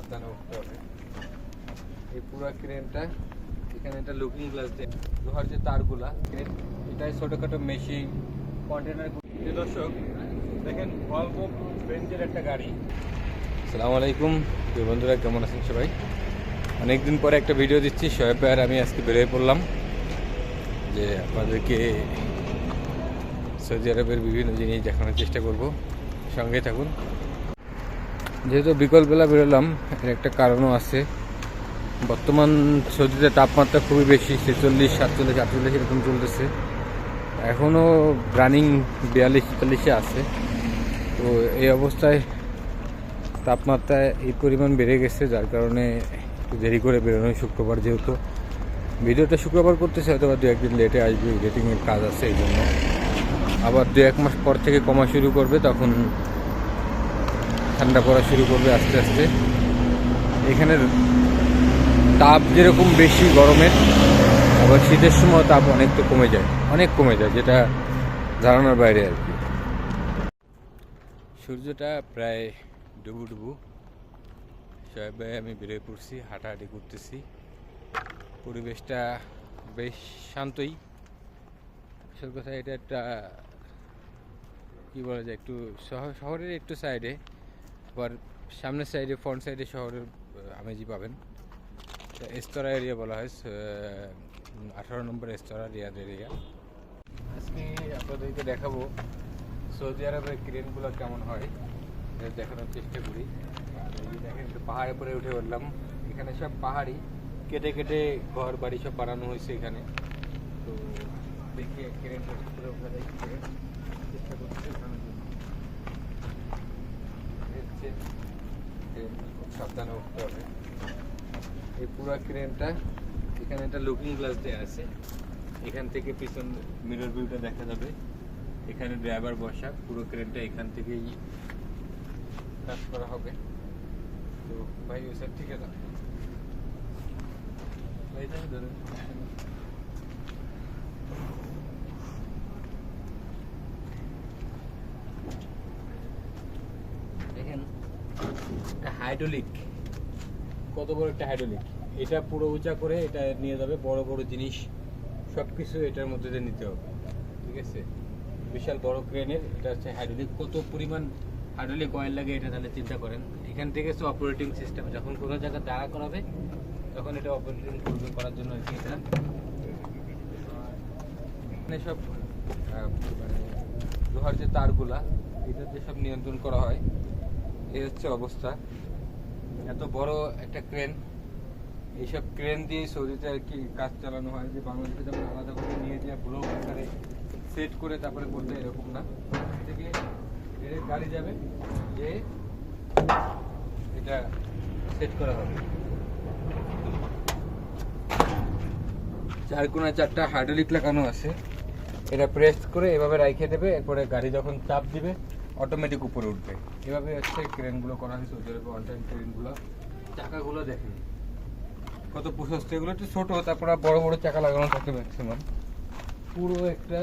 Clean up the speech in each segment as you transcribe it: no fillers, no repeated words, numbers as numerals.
সাবধানে উঠতে হবে। এই পুরো ক্রেনটা এখানে একটা লুকিং গ্লাস দিয়ে লোহার যে তারগুলা ক্রেন, এটাই ছোটোখাটো মেশিন কন্টেনার। দর্শক দেখেন ভলভো রেঞ্জের একটা গাড়ি। আসসালামু আলাইকুম প্রিয় বন্ধুরা, কেমন আছেন সবাই? অনেকদিন পরে একটা ভিডিও দিচ্ছি। শোয়েব ভাই আর আমি আজকে বেরিয়ে পড়লাম যে আপনাদেরকে সৌদি আরবের বিভিন্ন জিনিস দেখানোর চেষ্টা করব, সঙ্গে থাকুন। যেহেতু বিকেলবেলা বেরোলাম, এর একটা কারণও আছে। বর্তমান সৌদিতে তাপমাত্রা খুবই বেশি, 46, 47, 48 এরকম চলতেছে। এখনও রানিং 42-43-এ আছে। তো এই অবস্থায় তাপমাত্রা এই পরিমাণ বেড়ে গেছে, যার কারণে একটু দেরি করে বেরোনো। শুক্রবার যেহেতু ভিডিওটা শুক্রবার করতেছে, হয়তো বা 2-1 দিন লেটে আসবে, এডিটিংয়ের কাজ আছে এই জন্য। আবার 2-1 মাস পর থেকে কমা শুরু করবে, তখন ঠান্ডা পড়া শুরু করবে আস্তে আস্তে। এখানের তাপ যেরকম বেশি গরমের, আবার শীতের সময় তাপ অনেকটা কমে যায়, যেটা ধারণার বাইরে আর কি। সূর্যটা প্রায় ডুবু। শোয়েব ভাই আমি বেরিয়ে পড়ছি, হাঁটাহাঁটি করতেছি। পরিবেশটা বেশ শান্তই। আসল কথা, এটা একটা কী বলা যায়, একটু শহরের একটু সাইডে, আবার সামনের সাইডে, ফ্রন্ট সাইডে শহরের আমেজি পাবেন। এস্তরা এরিয়া বলা হয়, 18 নম্বর এস্তরা রিয়াদ এরিয়া। আজকে আপনাদেরকে দেখাবো সৌদি আরবের ক্রেনগুলো কেমন হয়, দেখানোর চেষ্টা করি। দেখেন, পাহাড়ের উপরে উঠে উঠলাম। এখানে সব পাহাড়ি কেটে কেটে ঘর বাড়ি সব বানানো হয়েছে এখানে। তো দেখি ক্রেনটা উপরে উঠে যায় কি করে, চেষ্টা করছি ওঠানোর জন্য। খুব সাবধানে উঠতে হবে। এই পুরো ক্রেনটা এখানে একটা লুকিং গ্লাস দেওয়া আছে, এখান থেকে পিছন মিরর ভিউটা দেখা যাবে। এখানে ড্রাইভার বসা, পুরো ক্রেনটা এখান থেকেই কাজ করা হবে। তো ভাই ওই স্যার ঠিক আছে ভাই, তাই ধরেন। দেখেন একটা হাইড্রোলিক, কত বড় একটা হাইড্রোলিক। এটা পুরো উঁচা করে এটা নিয়ে যাবে, বড় বড় জিনিস সব কিছু এটার মধ্যে দিয়ে নিতে হবে, ঠিক আছে? বিশাল বড় ক্রেনের এটা হচ্ছে হাইড্রোলিক। কত পরিমাণ হাইড্রোলিক অয়েল লাগে এটা তাহলে চিন্তা করেন। এখান থেকে সব অপারেটিং সিস্টেম, যখন কোনো জায়গায় দাঁড়া করাবে তখন এটা অপারেটিং করার জন্য আর কি। এটা এখানে সব মানে লোহার যে তারগুলা, এটাতে সব নিয়ন্ত্রণ করা হয়। এই হচ্ছে অবস্থা। এত বড় একটা ক্রেন, এইসব ক্রেন দিয়ে সৌদিতে আর কি কাজ চালানো হয়। যে বাংলাদেশে যেমন আলাদা করে নিয়ে যায় ব্লক আকারে সেট করে তারপরে করতে, এরকম না। থেকে গাড়ি যাবে, যে এটা সেট করা হবে। 4 কোণায় 4টা হাইড্রোলিক লাগানো আছে। এটা প্রেস করে এভাবে রাইখে দেবে, এরপরে গাড়ি যখন চাপ দিবে অটোমেটিক উপরে উঠবে। এভাবে হচ্ছে ক্রেনগুলো করা হয়েছে সৌদি আরবে, অন টাইম ক্রেনগুলো। চাকাগুলো দেখেন কত প্রশস্ত, এগুলো একটু ছোট, তারপর বড় বড় চাকা লাগানো থাকে ম্যাক্সিমাম। পুরো একটা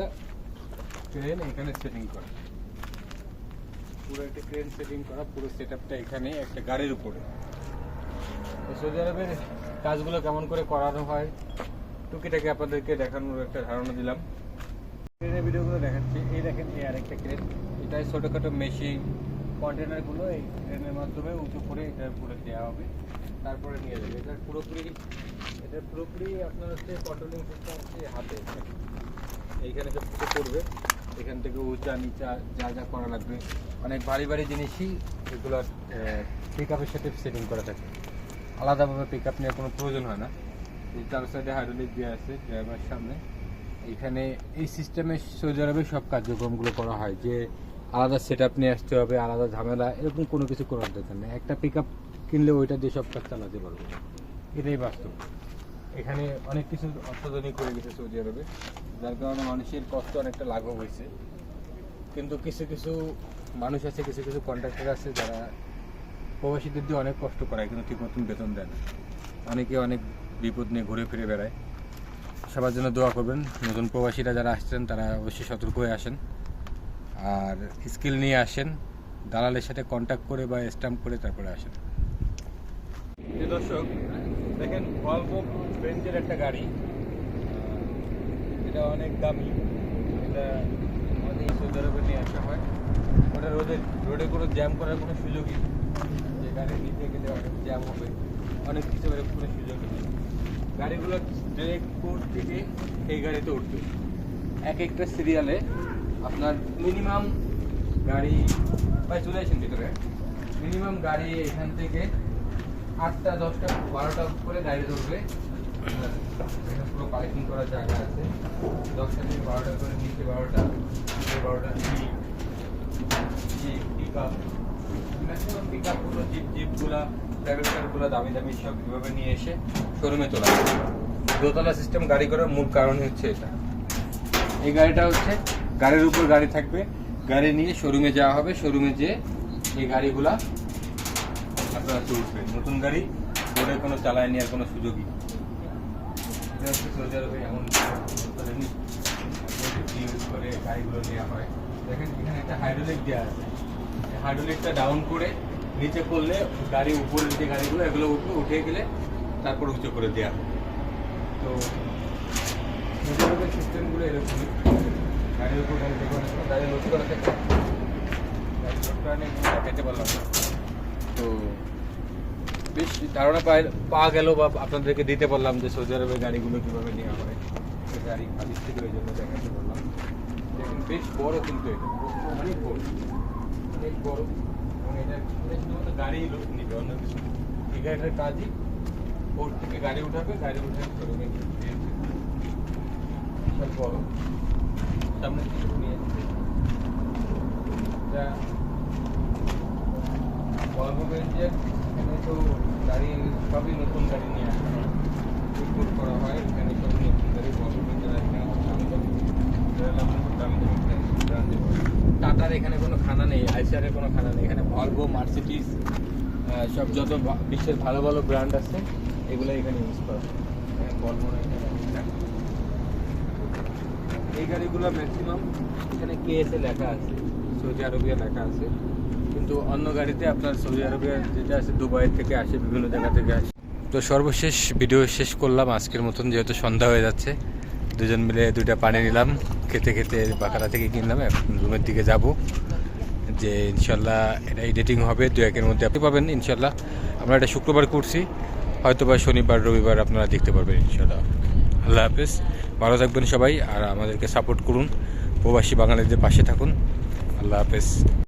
ক্রেন এখানে সেটিং করা, পুরো একটা ক্রেন সেটিং করা, পুরো সেটআপটা এখানে একটা গাড়ির উপরে। সৌদি আরবের কাজগুলো কেমন করে করানো হয় টুকিটাকি আপনাদেরকে দেখানোর একটা ধারণা দিলাম। ক্রেনের ভিডিওগুলো দেখাচ্ছি। এই দেখেন, এই আরেকটা ক্রেন, এটাই ছোটোখাটো মেশিন কন্টেনারগুলো এই ক্রেনের মাধ্যমে উঁচু করে এটার উপরে দেওয়া হবে, তারপরে নিয়ে যাবে। এটার পুরোপুরি আপনার হচ্ছে কন্ট্রোলিং সিস্টেম হচ্ছে হাতে। এইখানে সব কিছু করবে, এখান থেকে উঁচা নিচা যা যা করা লাগবে, অনেক ভারী ভারী জিনিসই এগুলো পিক আপের সাথে সেটিং করা থাকে। আলাদাভাবে পিক আপ নেওয়ার কোনো প্রয়োজন হয় না। এই 4 সাইডে হাইড্রোলিক দেওয়া আছে ড্রাইভার সামনে। এখানে এই সিস্টেমে সৌদি আরবে সব কার্যক্রমগুলো করা হয়, যে আলাদা সেট আপ নিয়ে আসতে হবে, আলাদা ঝামেলা এরকম কোনো কিছু করার দরকার নেই। একটা পিক আপ কিনলে ওইটা দিয়ে সব কাজ চালাতে পারবে, এটাই বাস্তব। এখানে অনেক কিছু অত্যাধুনিক করে গেছে সৌদি আরবে, যার কারণে মানুষের কষ্ট অনেকটা লাঘব হয়েছে। কিন্তু কিছু কিছু মানুষ আছে, কিছু কিছু কন্ট্রাক্টর আছে, যারা প্রবাসীদের দিয়ে অনেক কষ্ট করায় কিন্তু ঠিক মতন বেতন দেয় না। অনেকে অনেক বিপদ নিয়ে ঘুরে ফিরে বেড়ায়। সবার জন্য দোয়া করবেন। নতুন প্রবাসীরা যারা আসছেন তারা অবশ্যই সতর্ক হয়ে আসেন, আর স্কিল নিয়ে আসেন। দালালের সাথে কন্ট্যাক্ট করে বা স্ট্যাম্প করে তারপরে আসেন। দর্শক দেখেন ভলভো রেঞ্জের একটা গাড়ি, এটা অনেক দামি, এটা আমাদের সৌদি আরবে নিয়ে আসা হয়। ওটা রোডে কোনো জ্যাম করার কোনো সুযোগই নেই, যে গাড়ি নিতে গেলে অনেক জ্যাম হবে, অনেক কিছু এরকম কোনো সুযোগই নেই। গাড়িগুলো ডিরেক্ট কোর্ট থেকে এই গাড়িতে উঠবে। এক একটা সিরিয়ালে আপনার মিনিমাম গাড়ি প্রায় চলে আসেন ভিতরে, মিনিমাম গাড়ি এখান থেকে 8টা 10টা 12টা করে গাড়ি ধরবে। এখানে পুরো পার্কিং করার জায়গা আছে, 10টা থেকে 12টা করে, নিচে 12টা, 12টা পিক আপ, ম্যাক্সিমাম পিক আপগুলো জিপগুলা, প্রাইভেট কারগুলো দামি দামি সব এভাবে নিয়ে এসে শোরুমে তোলা হয়। দোতলা সিস্টেম গাড়ি করার মূল কারণ হচ্ছে এটা। এই গাড়িটা হচ্ছে গাড়ির উপর গাড়ি থাকবে, গাড়ি নিয়ে শোরুমে যাওয়া হবে, শোরুমে যেয়ে এই গাড়িগুলা আপনারা উঠবেন। নতুন গাড়ি বোর্ডে কোনো চালায় নেওয়ার কোনো সুযোগই নেই। সৌদি আরবে এমন ইউজ করে গাড়িগুলো নেওয়া হয়। দেখেন এখানে একটা হাইড্রোলিক দেওয়া আছে, হাইড্রোলিকটা ডাউন করে নিচে করলে গাড়ি উপরের যে গাড়িগুলো এগুলো উঠবে, উঠে গেলে তারপর উঁচু করে দেওয়া হবে। তো সৌদি আরবের সিস্টেমগুলো এরকমই, গাড়ির উপর গাড়ি দেখে অনেক সময় গাড়ি লোড করা থাকে, গাড়ি লোড করা নিয়ে পেতে পারলাম না। তো বেশ ধারণা পাওয়া গেল বা আপনাদেরকে দিতে পারলাম যে সৌদি আরবের গাড়িগুলো কীভাবে নেওয়া হয়। গাড়ি খালিজ থেকে ওই জন্য দেখাতে পারলাম। দেখুন বেশ বড়, কিন্তু এটা অনেক বড়, অনেক বড়, এবং এটা শুধুমাত্র গাড়ি লোক নিবে, অন্য কিছু এই গাড়িটার কাজই ওর থেকে গাড়ি উঠাবে, গাড়ি উঠে শোরুমে বিশাল বড়। সামনে কিছু নিয়ে এটা ভলভো রেঞ্জের, এখানে তো গাড়ি সবই নতুন গাড়ি নিয়ে আসা হয়, ইম্পোর্ট করা হয়। এখানে সব নতুন গাড়ি ভলভো রেঞ্জের, টাটার এখানে কোনো খানা নেই, আইসারের কোনো খানা নেই। এখানে ভলভো, মার্সিডিজ, সব যত বিশ্বের ভালো ভালো ব্র্যান্ড আছে এগুলো এখানে ইউজ করা হয়। ভলভো এই গাড়িগুলো ম্যাক্সিমাম এখানে কেএসএ লেখা আছে, সৌদি আরবিয়া লেখা আছে, কিন্তু অন্য গাড়িতে আপনার সৌদি আরবিয়া যেটা আছে দুবাই থেকে আসে, বিভিন্ন জায়গা থেকে আসে। তো সর্বশেষ ভিডিও শেষ করলাম আজকের মতন, যেহেতু সন্ধ্যা হয়ে যাচ্ছে। দুজন মিলে 2টা পানি নিলাম, খেতে খেতে বাকারা থেকে কিনলাম। এখন রুমের দিকে যাব, যে ইনশাল্লাহ এটা এডিটিং হবে 2-1-এর মধ্যে আপনি পাবেন ইনশাল্লাহ। আমরা এটা শুক্রবার করছি, হয়তো বা শনিবার রবিবার আপনারা দেখতে পারবেন ইনশাল্লাহ। আল্লাহ হাফেজ, ভালো থাকবেন সবাই, আর আমাদেরকে সাপোর্ট করুন, প্রবাসী বাঙালিদের পাশে থাকুন। আল্লাহ হাফেজ।